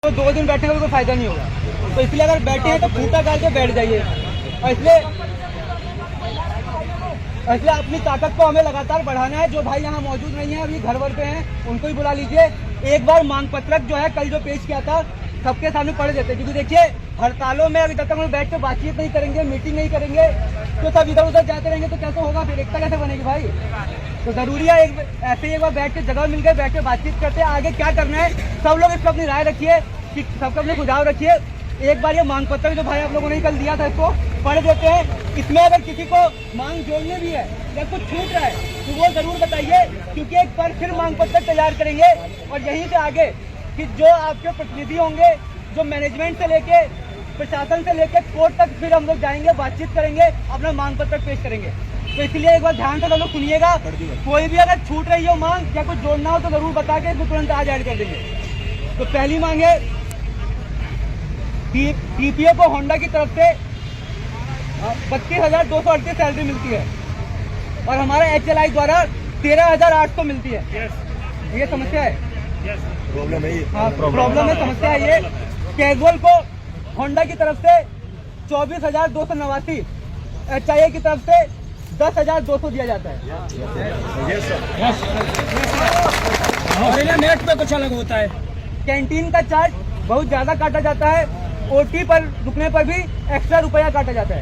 तो 2 दिन बैठने का कोई फायदा नहीं होगा। तो इसलिए अगर बैठे हैं तो खूंटा गाल के बैठ जाइए। और इसलिए अपनी ताकत को हमें लगातार बढ़ाना है। जो भाई यहाँ मौजूद नहीं है, अभी घर वर पे हैं, उनको ही बुला लीजिए। एक बार मांग पत्रक जो है कल जो पेश किया था सबके सामने पढ़ देते, क्योंकि देखिए हड़तालों में अभी तक हम लोग बैठ के बातचीत नहीं करेंगे, मीटिंग नहीं करेंगे, तो सब इधर उधर जाते रहेंगे तो कैसे होगा, फिर एकता कैसे बनेगी भाई। तो जरूरी है ऐसे ही एक बार बैठ के जगह मिल गए, बैठ के बातचीत करते हैं आगे क्या करना है। सब लोग इस पर अपनी राय रखिए, सबका अपने सुझाव रखिए। एक बार ये मांग पत्र जो भाई आप लोगों ने कल दिया था इसको पढ़ देते हैं। इसमें अगर किसी को मांग जोड़नी भी है या कुछ छूट रहा है तो वो जरूर बताइए, क्योंकि एक बार फिर मांग पत्र तैयार करेंगे और यहीं से आगे कि जो आपके प्रतिनिधि होंगे, जो मैनेजमेंट से लेके प्रशासन से लेके कोर्ट तक फिर हम लोग जाएंगे, बातचीत करेंगे, अपना मांग पत्र पेश करेंगे। तो इसलिए एक बार ध्यान से लोग सुनिएगा। कोई भी अगर छूट रही हो मांग या कुछ जोड़ना हो तो जरूर बता के इसको तुरंत आज ऐड कर देंगे। तो पहली मांग है टीपीए को होंडा की तरफ से 32,238 सैलरी मिलती है और हमारा HLI द्वारा 13,800 मिलती है। ये समस्या है, प्रॉब्लम है। हाँ प्रॉब्लम है, समस्या है ये। कैजुअल को होंडा की तरफ से 24,289, HIA की तरफ से 10,200 दिया जाता है। और नेट पे कुछ अलग होता है। कैंटीन का चार्ज बहुत ज्यादा काटा जाता है, OT पर रुकने पर भी एक्स्ट्रा रुपया काटा जाता है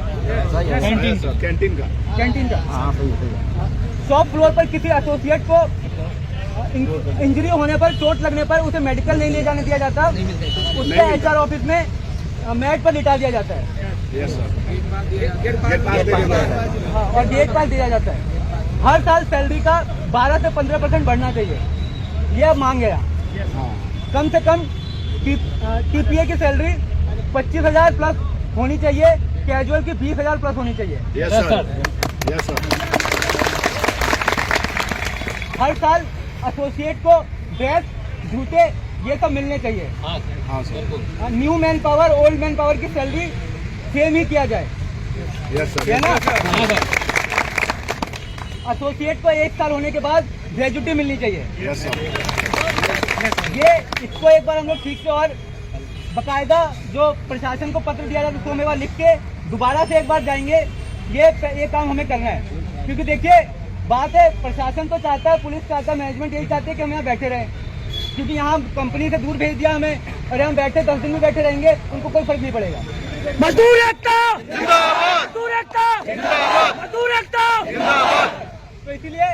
कैंटीन का। शॉप फ्लोर पर किसी एसोसिएट को इंजरी होने पर, चोट लगने पर उसे मेडिकल नहीं ले जाने दिया जाता, उससे HR ऑफिस में मैट पर लिटा दिया जाता है। हाँ, और गेट पास दिया जाता है। हर साल सैलरी का 12 से 15% बढ़ना चाहिए, ये मांग है। कम से कम टीपीए की सैलरी 25,000 प्लस होनी चाहिए, कैजुअल की 20,000 प्लस होनी चाहिए। Yes sir. हर साल एसोसिएट को ड्रेस, जूते ये सब मिलने चाहिए। हाँ sir. New man power, old man power की सैलरी सेम ही किया जाए, यस सर। है ना। एसोसिएट को 1 साल होने के बाद ग्रेजुटी मिलनी चाहिए। Yes sir. ये इसको एक बार हम लोग ठीक से और बकायदा जो प्रशासन को पत्र दिया जाता है उसको हमें लिख के दोबारा से एक बार जाएंगे। ये काम हमें करना है, क्योंकि देखिए बात है, प्रशासन तो चाहता है, पुलिस चाहता है, मैनेजमेंट यही चाहती है कि हम यहाँ बैठे रहें, क्योंकि यहाँ कंपनी से दूर भेज दिया हमें और हम बैठे 10 दिन में बैठे रहेंगे, उनको कोई फर्क नहीं पड़ेगा। मजदूर एकता जिंदाबाद, मजदूर एकता जिंदाबाद, मजदूर एकता जिंदाबाद। तो इसीलिए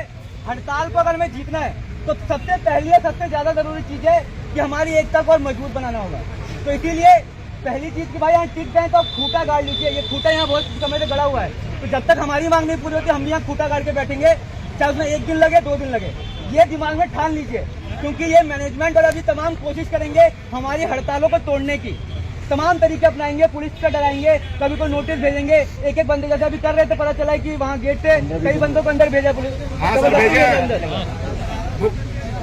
हड़ताल को अगर हमें जीतना है तो सबसे पहली और सबसे ज्यादा जरूरी चीज है कि हमारी एकता को और मजबूत बनाना होगा। तो इसीलिए पहली चीज की भाई यहाँ टिक गए तो खूंटा गाड़ लीजिए। ये खूंटा यहाँ बहुत समय से गड़ा हुआ है, तो जब तक हमारी मांग नहीं पूरी होती हम भी यहाँ खूंटा गाड़ के बैठेंगे, चाहे उसमें 1 दिन लगे 2 दिन लगे। ये दिमाग में ठान लीजिए, क्योंकि ये मैनेजमेंट और अभी तमाम कोशिश करेंगे हमारी हड़तालों को तोड़ने की, तमाम तरीके अपनाएंगे, पुलिस से डराएंगे, कभी कोई नोटिस भेजेंगे, एक बंदे जैसे अभी कर रहे थे, पता चला कि वहाँ गेट से कई बंदों को अंदर भेजा पुलिस,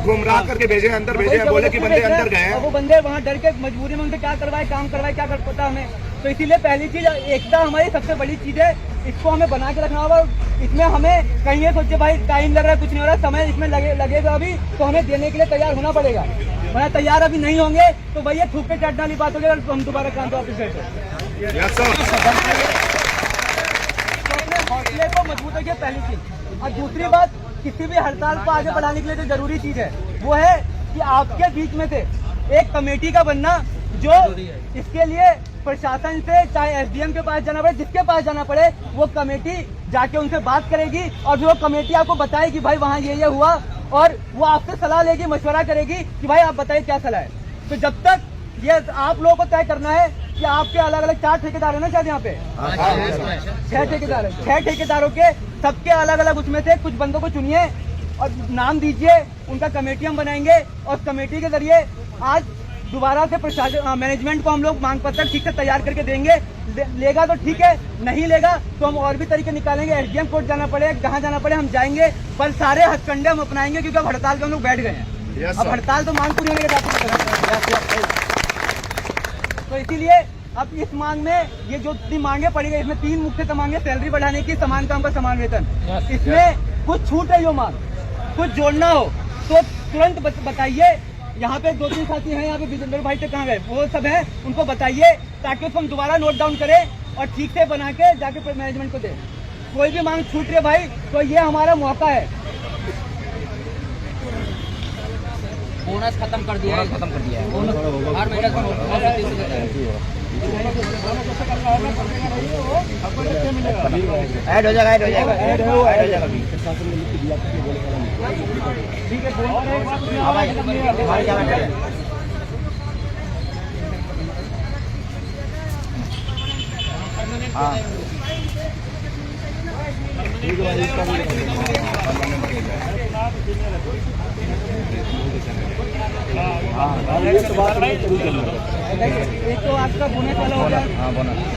गुमराह करके भेजे, अंदर भेजे, बोले कि बंदे अंदर गए हैं। वो बंदे वहाँ डर के मजबूरी में उनसे क्या करवाए, काम करवाए, क्या कर पता हमें। तो इसीलिए पहली चीज एकता हमारी सबसे बड़ी चीज है, इसको हमें बना के रखना होगा। इसमें हमें कहीं ये सोचे भाई टाइम लग रहा है, कुछ नहीं हो रहा, समय इसमें लगेगा अभी, तो हमें देने के लिए तैयार होना पड़ेगा। वरना तैयार अभी नहीं होंगे तो भैया थूक के चढ़ने वाली बात होगी और हम दोबारा काम तो वापस बैठे। अपने हौसले को मजबूत रखिए, पहली चीज। और दूसरी बात, किसी भी हड़ताल को आगे बढ़ाने के लिए जो जरूरी चीज है वो है कि आपके बीच में से एक कमेटी का बनना, जो इसके लिए प्रशासन से चाहे SDM के पास जाना पड़े, जिसके पास जाना पड़े, वो कमेटी जाके उनसे बात करेगी और फिर वो कमेटी आपको बताएगी भाई वहाँ ये हुआ, और वो आपसे सलाह लेगी, मशवरा करेगी कि भाई आप बताइए क्या सलाह है। तो जब तक ये आप लोगों को तय करना है कि आपके अलग अलग 4 ठेकेदार है ना शायद यहाँ पे 6 ठेकेदार है, 6 ठेकेदारों के सबके अलग अलग उसमें से कुछ बंदों को चुनिए और नाम दीजिए, उनका कमेटी हम बनाएंगे और कमेटी के जरिए आज दोबारा से प्रशासन मैनेजमेंट को हम लोग मांग पत्र ठीक से तैयार करके देंगे। लेगा तो ठीक है, नहीं लेगा तो हम और भी तरीके निकालेंगे, SDM कोर्ट जाना पड़े, जहाँ जाना पड़े हम जाएंगे, पर सारे हथकंडे हम अपनाएंगे, क्योंकि अब हड़ताल पे हम लोग बैठ गए हैं। अब हड़ताल तो मांग पूरी होने के बाद, तो इसीलिए अब इस मांग में ये जो 3 मांगे पड़ी गई, इसमें 3 मुख्य मांगे, सैलरी बढ़ाने की, समान काम पर समान वेतन। इसमें कुछ छूट है, यो मांग कुछ जोड़ना हो तो तुरंत बताइए, यहाँ पे 2-3 साथी हैं, यहाँ पे विजेंद्र भाई तक कहाँ गए, वो सब है, उनको बताइए ताकि उसको हम दोबारा नोट डाउन करें और ठीक से बना के जाके मैनेजमेंट को दे। कोई भी मांग छूट रही है भाई तो ये हमारा मौका है। बोनस खत्म कर दिया है, खत्म कर दिया है। हर महीने ऐड हो जाएगा, ऐड हो जाएगा, ऐड हो जाएगा। ठीक है, हाँ एक तो आपका बोनस वाला हो गया।